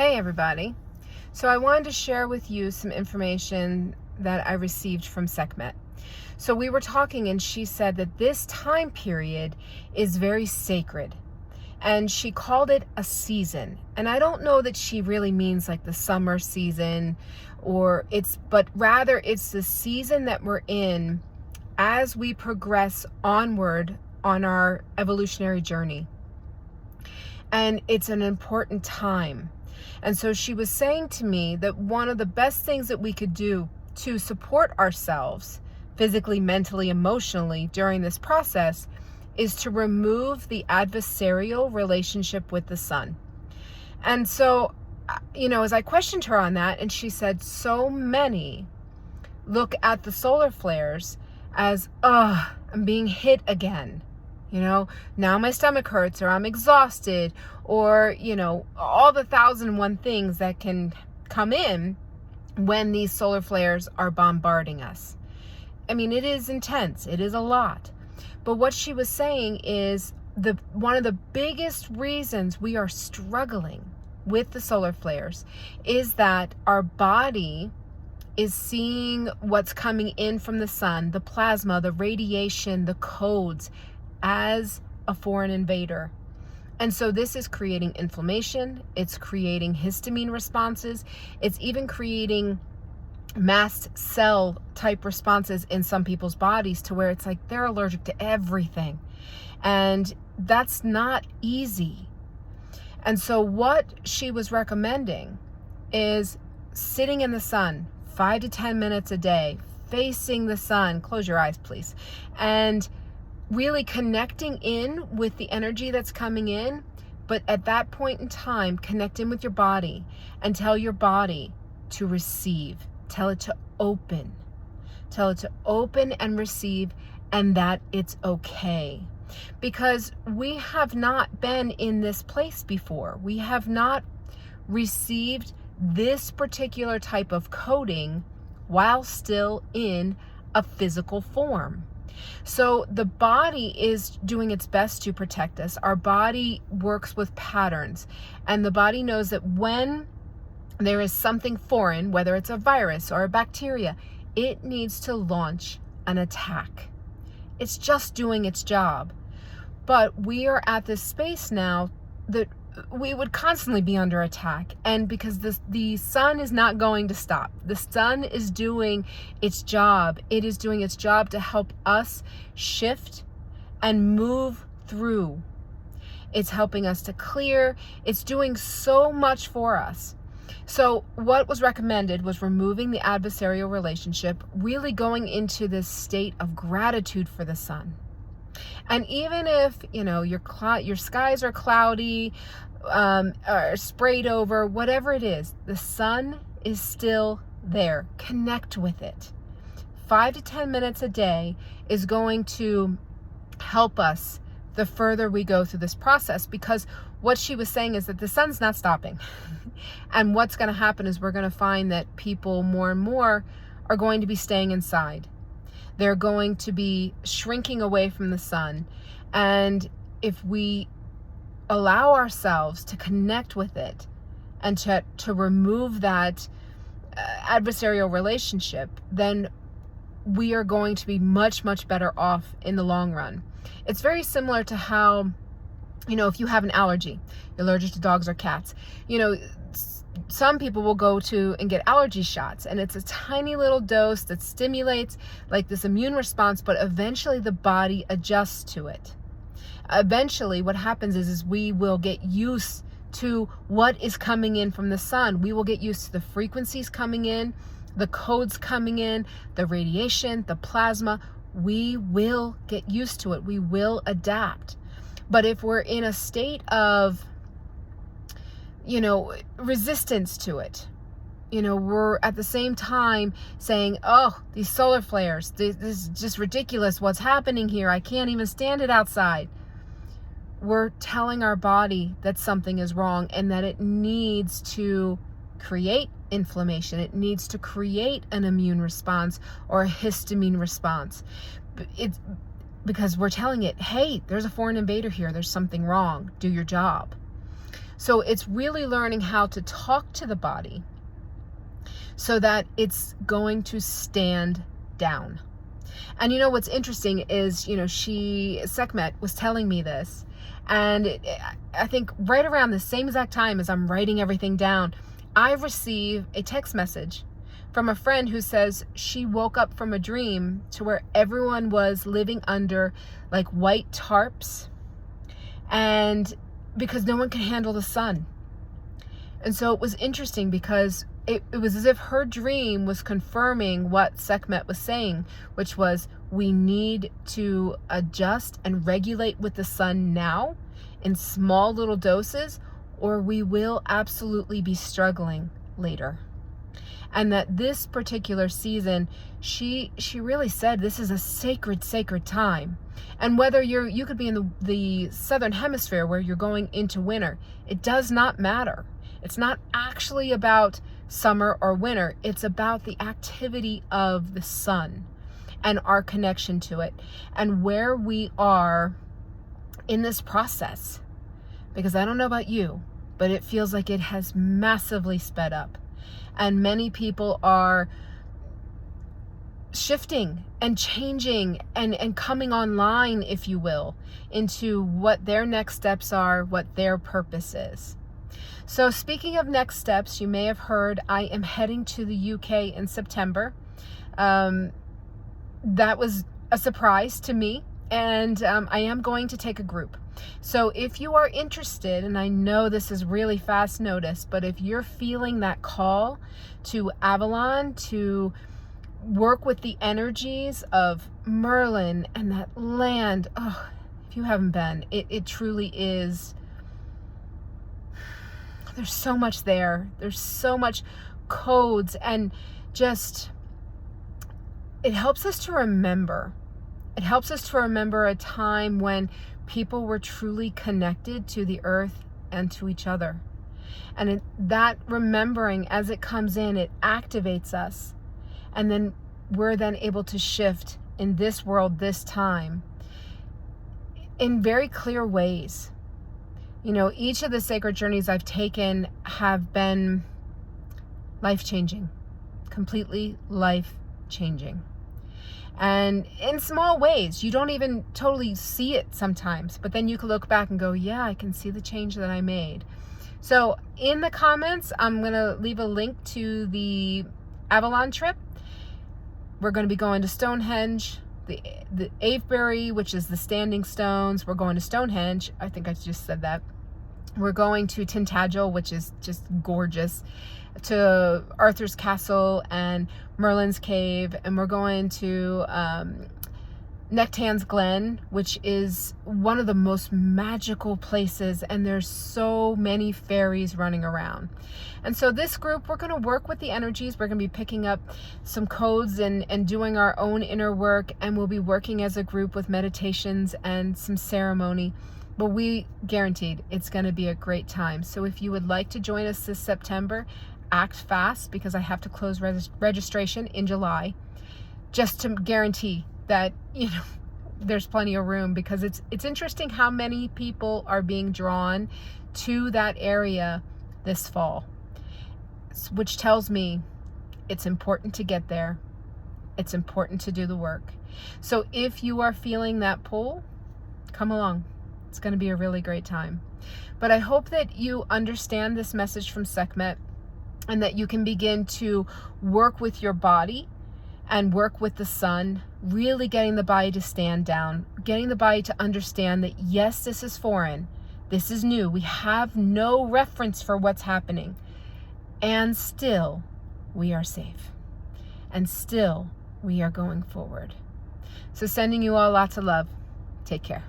Hey everybody. So I wanted to share with you some information that I received from Sekhmet. So we were talking and she said that this time period is very sacred. And she called it a season. And I don't know that she really means like the summer season but rather it's the season that we're in as we progress onward on our evolutionary journey. And it's an important time. And so she was saying to me that one of the best things that we could do to support ourselves physically, mentally, emotionally during this process is to remove the adversarial relationship with the sun. And so, as I questioned her on that, and she said so many look at the solar flares as, I'm being hit again. Now my stomach hurts, or I'm exhausted, or, all the 1,001 things that can come in when these solar flares are bombarding us. I mean, it is intense. It is a lot. But what she was saying is one of the biggest reasons we are struggling with the solar flares is that our body is seeing what's coming in from the sun, the plasma, the radiation, the codes, as a foreign invader. And so this is creating inflammation, it's creating histamine responses, it's even creating mast cell type responses in some people's bodies to where it's like they're allergic to everything. And that's not easy. And so what she was recommending is sitting in the sun 5 to 10 minutes a day, facing the sun. Close your eyes, please. And really connecting in with the energy that's coming in, but at that point in time, connect in with your body and tell your body to receive. Tell it to open. Tell it to open and receive, and that it's okay. Because we have not been in this place before. We have not received this particular type of coding while still in a physical form. So the body is doing its best to protect us. Our body works with patterns, and the body knows that when there is something foreign, whether it's a virus or a bacteria, it needs to launch an attack. It's just doing its job. But we are at this space now that we would constantly be under attack, and because the sun is not going to stop. The sun is doing its job. It is doing its job to help us shift and move through. It's helping us to clear. It's doing so much for us. So what was recommended was removing the adversarial relationship, really going into this state of gratitude for the sun. And even if, your skies are cloudy, or sprayed over, whatever it is, the sun is still there. Connect with it. 5 to 10 minutes a day is going to help us the further we go through this process, because what she was saying is that the sun's not stopping. And what's going to happen is we're going to find that people more and more are going to be staying inside. They're going to be shrinking away from the sun. And if we allow ourselves to connect with it and to remove that adversarial relationship, then we are going to be much, much better off in the long run. It's very similar to how, if you have an allergy, you're allergic to dogs or cats, some people will go to and get allergy shots, and it's a tiny little dose that stimulates like this immune response, but eventually the body adjusts to it. Eventually what happens is we will get used to what is coming in from the sun. We will get used to the frequencies coming in, the codes coming in, the radiation, the plasma. We will get used to it. We will adapt. But if we're in a state of resistance to it, we're at the same time saying, these solar flares, this is just ridiculous. What's happening here? I can't even stand it outside. We're telling our body that something is wrong and that it needs to create inflammation. It needs to create an immune response or a histamine response. It's because we're telling it, hey, there's a foreign invader here. There's something wrong. Do your job. So it's really learning how to talk to the body so that it's going to stand down. And what's interesting is, Sekhmet was telling me this, and I think right around the same exact time as I'm writing everything down, I receive a text message from a friend who says she woke up from a dream to where everyone was living under like white tarps, and because no one can handle the sun. And so it was interesting because it was as if her dream was confirming what Sekhmet was saying, which was we need to adjust and regulate with the sun now in small little doses, or we will absolutely be struggling later. And that this particular season, she really said this is a sacred time. And whether you could be in the southern hemisphere where you're going into winter, it does not matter. It's not actually about summer or winter. It's about the activity of the sun and our connection to it and where we are in this process. Because I don't know about you, but it feels like it has massively sped up. And many people are shifting and changing and coming online, if you will, into what their next steps are, what their purpose is. So speaking of next steps, you may have heard I am heading to the UK in September. That was a surprise to me, and I am going to take a group. So if you are interested, and I know this is really fast notice, but if you're feeling that call to Avalon, to work with the energies of Merlin and that land, if you haven't been, it truly is. There's so much there. There's so much codes, and just, it helps us to remember. It helps us to remember a time when people were truly connected to the earth and to each other. And that remembering, as it comes in, it activates us. And then we're then able to shift in this world, this time, in very clear ways. Each of the sacred journeys I've taken have been life-changing, completely life-changing. And in small ways, you don't even totally see it sometimes, but then you can look back and go, yeah, I can see the change that I made. So in the comments, I'm going to leave a link to the Avalon trip. We're going to be going to Stonehenge, the Avebury, which is the standing stones. We're going to Stonehenge. I think I just said that. We're going to Tintagel, which is just gorgeous, to Arthur's Castle and Merlin's Cave, and we're going to Nectan's Glen, which is one of the most magical places, and there's so many fairies running around. And so this group, we're going to work with the energies. We're going to be picking up some codes and doing our own inner work, and we'll be working as a group with meditations and some ceremony. But we guaranteed it's going to be a great time. So if you would like to join us this September, act fast, because I have to close registration in July, just to guarantee that there's plenty of room, because it's interesting how many people are being drawn to that area this fall, which tells me it's important to get there. It's important to do the work. So if you are feeling that pull, come along. It's going to be a really great time. But I hope that you understand this message from Sekhmet, and that you can begin to work with your body and work with the sun, really getting the body to stand down, getting the body to understand that, yes, this is foreign, this is new, we have no reference for what's happening, and still we are safe, and still we are going forward. So sending you all lots of love. Take care.